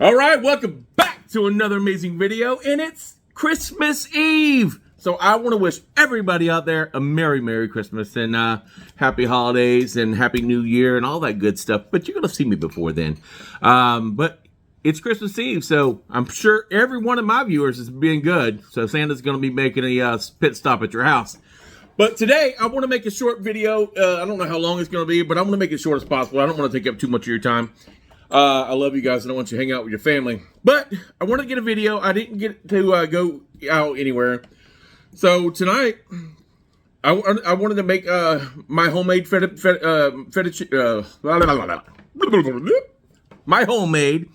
All right, welcome back to another amazing video, and it's Christmas Eve. So I want to wish everybody out there a Merry Christmas and Happy Holidays and Happy New Year and all that good stuff. But you're going to see me before then. But it's Christmas Eve, so I'm sure every one of my viewers is being good. So Santa's going to be making a pit stop at your house. But today, I want to make a short video. I don't know how long it's going to be, but I'm going to make it short as possible. I don't want to take up too much of your time. I love you guys, and I want you to hang out with your family. But I want to get a video. I didn't get to go out anywhere. So tonight, I wanted to make my homemade my homemade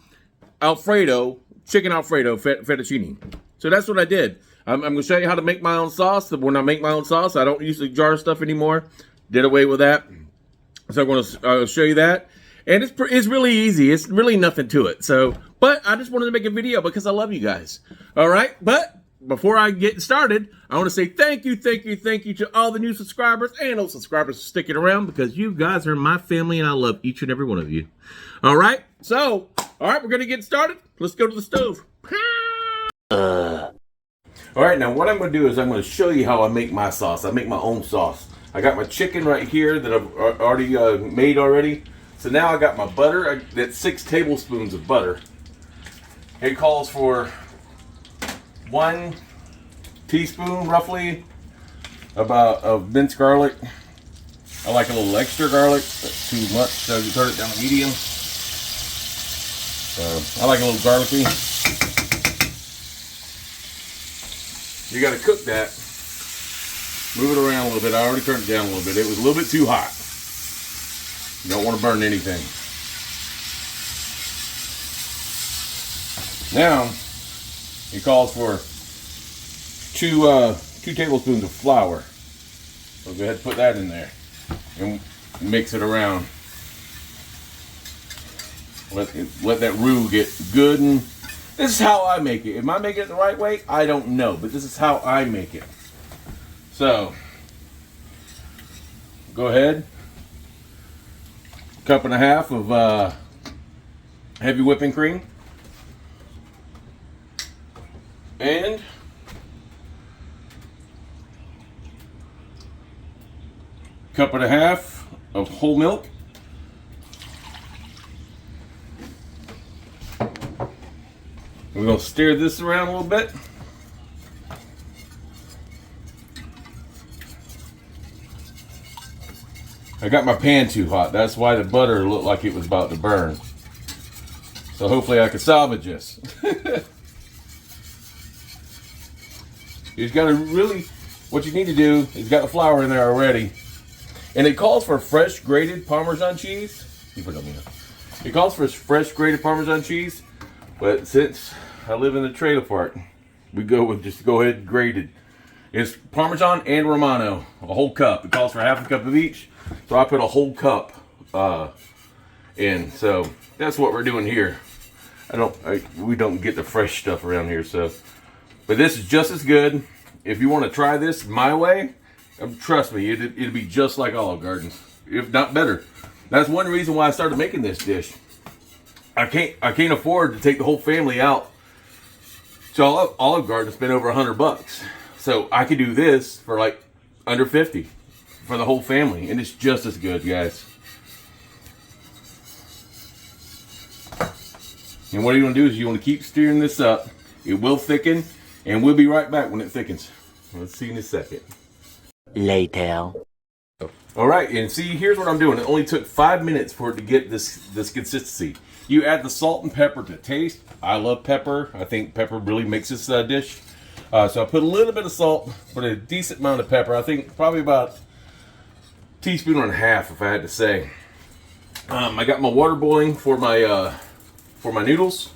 Alfredo, chicken Alfredo fettuccine. So that's what I did. I'm going to show you how to make my own sauce. When I make my own sauce, I don't use the jar stuff anymore. Did away with that. So I'm going to show you that. And it's really easy. It's really nothing to it. So, but I just wanted to make a video because I love you guys. All right. But before I get started, I want to say thank you to all the new subscribers and those subscribers for sticking around because you guys are my family and I love each and every one of you. All right. So, all right, we're going to get started. Let's go to the stove. All right, now what I'm going to do is I'm going to show you how I make my sauce. I make my own sauce. I got my chicken right here that I've already made already. So now I got my butter. That's 6 tablespoons of butter. It calls for 1 teaspoon, roughly, of minced garlic. I like a little extra garlic. That's too much, so you turn it down to medium. So I like a little garlicky. You got to cook that. Move it around a little bit. I already turned it down a little bit. It was a little bit too hot. You don't want to burn anything. Now, it calls for 2 tablespoons of flour. So go ahead and put that in there and mix it around. Let that roux get good. And this is how I make it. Am I making it the right way? I don't know, but this is how I make it. So, go ahead. 1.5 cups of heavy whipping cream. And 1.5 cups of whole milk. We're going to stir this around a little bit. I got my pan too hot. That's why the butter looked like it was about to burn. So hopefully I can salvage this. You just got to really, what you need to do is got the flour in there already. And it calls for fresh grated Parmesan cheese. You put it on me. It calls for fresh grated Parmesan cheese. But since I live in the trailer park, we go with just go ahead and grated. It's Parmesan and Romano, a whole cup. It calls for 1/2 cup of each. So I put a whole cup in. So that's what we're doing here. We don't get the fresh stuff around here. So, but this is just as good. If you want to try this my way, trust me, it'll be just like Olive Garden's, if not better. That's one reason why I started making this dish. I can't afford to take the whole family out to Olive Garden. Spend over $100, so I could do this for like under 50 for the whole family, and it's just as good, guys. And what you want to do is you want to keep stirring this up. It will thicken, and we'll be right back when it thickens. Let's see in a second. Later. All right, and see, here's what I'm doing. It only took 5 minutes for it to get this consistency. You add the salt and pepper to taste. I love pepper. I think pepper really makes this dish. So I put a little bit of salt, put a decent amount of pepper. I think probably about 1.5 teaspoons, if I had to say. I got my water boiling for my noodles,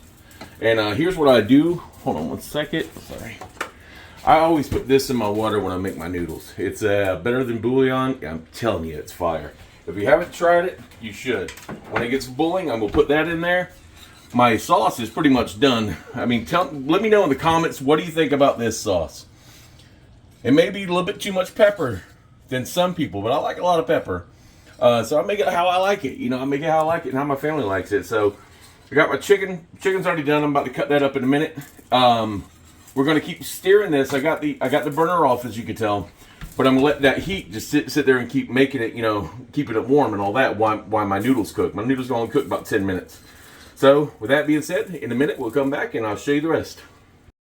and here's what I do. Hold on one second. Sorry. I always put this in my water when I make my noodles. It's better than bouillon. I'm telling you, it's fire. If you haven't tried it, you should. When it gets boiling, I'm gonna put that in there. My sauce is pretty much done. I mean, let me know in the comments, what do you think about this sauce? It may be a little bit too much pepper than some people, but I like a lot of pepper. So I make it how I like it. You know, I make it how I like it and how my family likes it. So I got my chicken. Chicken's already done. I'm about to cut that up in a minute. We're gonna keep stirring this. I got the burner off, as you can tell, but I'm gonna let that heat just sit there and keep making it, keeping it warm and all that. While my noodles cook. My noodles gonna cook about 10 minutes. So with that being said, in a minute we'll come back and I'll show you the rest.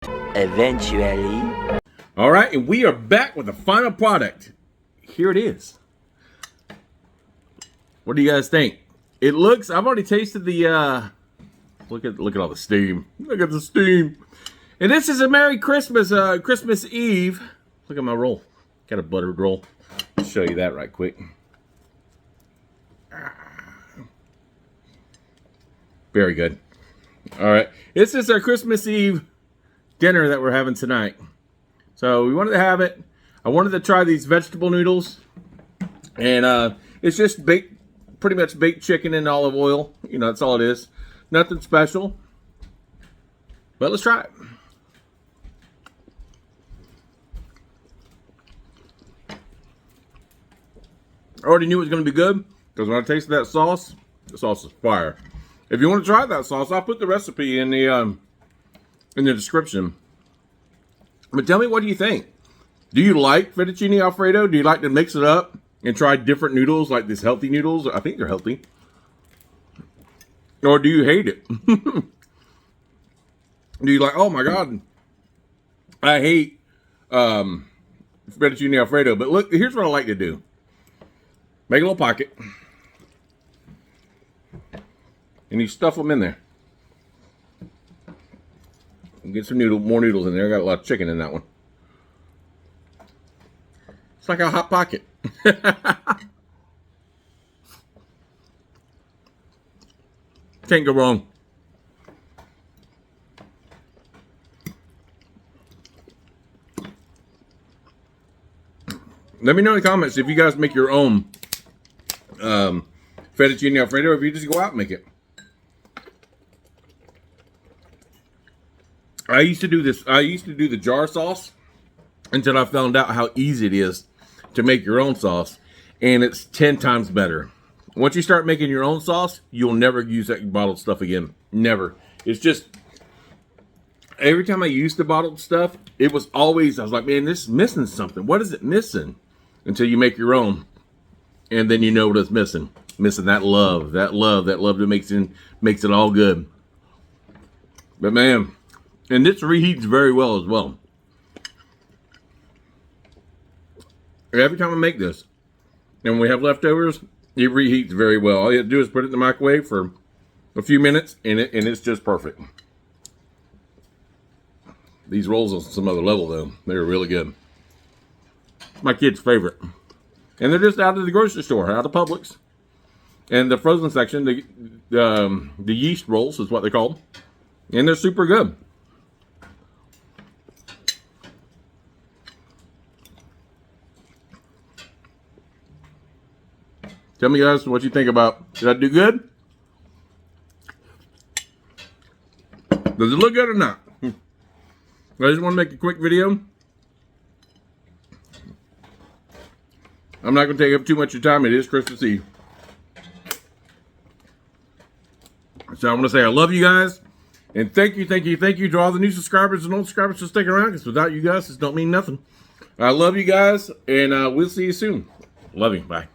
Eventually. All right, and we are back with the final product. Here it is. What do you guys think? It looks. I've already tasted the. Look at all the steam. Look at the steam. And this is a Merry Christmas, Christmas Eve. Look at my roll. Got a buttered roll. I'll show you that right quick. Very good. All right, this is our Christmas Eve dinner that we're having tonight. So we wanted to have it. I wanted to try these vegetable noodles, and it's just pretty much baked chicken in olive oil. That's all it is. Nothing special. But let's try it. I already knew it was going to be good because when I tasted that sauce, the sauce is fire. If you want to try that sauce, I'll put the recipe in the description. But tell me, what do you think? Do you like fettuccine Alfredo? Do you like to mix it up and try different noodles, like these healthy noodles? I think they're healthy. Or do you hate it? Do you like, oh my God, I hate fettuccine Alfredo. But look, here's what I like to do. Make a little pocket. And you stuff them in there. Get some more noodles in there. I got a lot of chicken in that one. It's like a hot pocket. Can't go wrong. Let me know in the comments if you guys make your own fettuccine Alfredo, or if you just go out and make it. I used to do this. I used to do the jar sauce until I found out how easy it is to make your own sauce, and it's 10 times better. Once you start making your own sauce, you'll never use that bottled stuff again. Never. It's just, every time I used the bottled stuff, it was always, I was like, man, this is missing something. What is it missing? Until you make your own, and then you know what it's missing. Missing that love that that makes it all good. But man, and this reheats very well as well. Every time I make this, and when we have leftovers, it reheats very well. All you have to do is put it in the microwave for a few minutes, and it's just perfect. These rolls on some other level, though. They're really good. My kid's favorite. And they're just out of the grocery store, out of Publix. And the frozen section, the yeast rolls is what they're called. And they're super good. Tell me, guys, what you think about. Did I do good? Does it look good or not? I just want to make a quick video. I'm not going to take up too much of your time. It is Christmas Eve. So I want to say I love you guys. And thank you to all the new subscribers and old subscribers for sticking around. Because without you guys, this don't mean nothing. I love you guys. And we'll see you soon. Love you. Bye.